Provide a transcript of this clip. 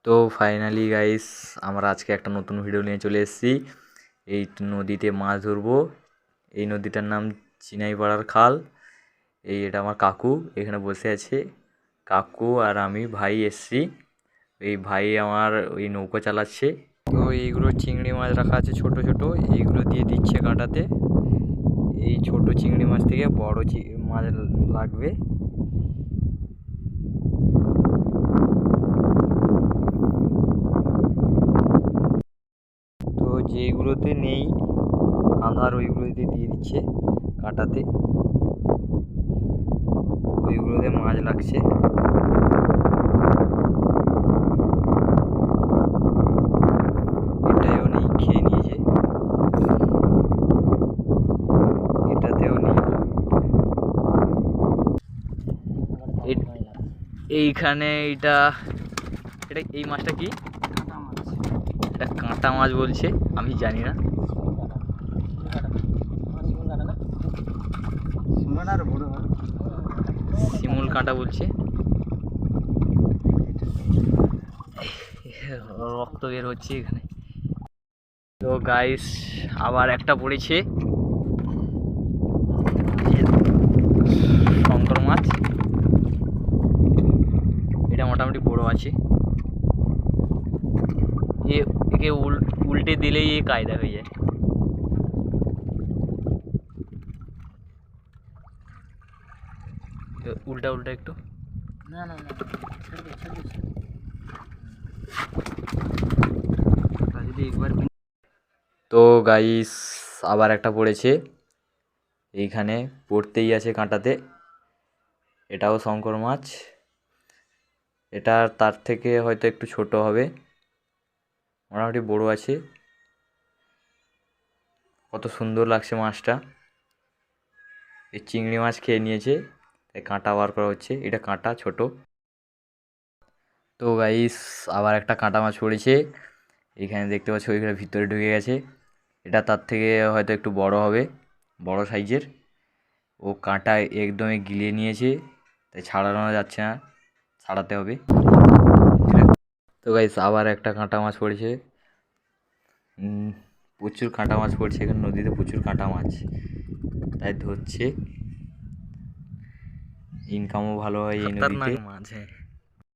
তো finally guys আমরা আজকে একটা নতুন ভিডিও নিয়ে চলে এসেছি। এই নদীতে মাছ ধরবো। এই নদীটার নাম চিনাইপাড়ার খাল। এটা আমার কাকু এখানে বসে আছে। কাকু আর আমি ভাই এসছি। এই ভাই আমার ওই নৌকো চালাচ্ছে। তো এইগুলো চিংড়ি মাছ রাখা আছে ছোট ছোট, এইগুলো দিয়ে দিচ্ছে কাঁটাতে। এই ছোট চিংড়ি মাছ থেকে বড় মাছ লাগবে। তো যেগুলোতে নেই আধার ওইগুলোতে দিয়ে দিচ্ছে কাঁটাতে, ওইগুলোতে মাছ লাগছে। এটাও নেই, খেয়ে নিয়েছে। এটাতেও নেই। এইখানে এটা এটা এই মাছটা কি? এটা কাঁটা মাছ বলছে, আমি জানি না। শিমুল কাঁটা বলছে। রক্ত বের হচ্ছে এখানে। তো গাইস আবার একটা পড়েছে শঙ্কর মাছ। এটা মোটামুটি বড় আছে। একে উল্টে দিলেই এ কায়দা হয়ে যায়। উল্টা উল্টা একটু। না না না, তো গাইস আবার একটা পড়েছে এইখানে, পড়তেই আছে কাঁটাতে। এটাও শঙ্কর মাছ। এটা তার থেকে হয়তো একটু ছোট হবে, মোটামুটি বড় আছে। কত সুন্দর লাগছে মাছটা। এই চিংড়ি মাছ খেয়ে নিয়েছে, তাই কাঁটা বার করা হচ্ছে। এটা কাঁটা ছোট। তো গাইস আবার একটা কাঁটা মাছ পড়েছে এইখানে, দেখতে পাচ্ছ ওইখানে ভিতরে ঢুকে গেছে। এটা তার থেকে হয়তো একটু বড় হবে, বড় সাইজের। ও কাঁটা একদমই গিলিয়ে নিয়েছে, তাই ছাড়ানো যাচ্ছে না, ছাড়াতে হবে। তো গাইস আবার একটা কাঁটা মাছ পড়েছে। প্রচুর কাঁটা মাছ পড়ছে এখানে, নদীতে প্রচুর কাঁটা মাছ, তাই ধরছে। ইনকামও ভালো হয় এই নদীতে। মাছ, হ্যাঁ।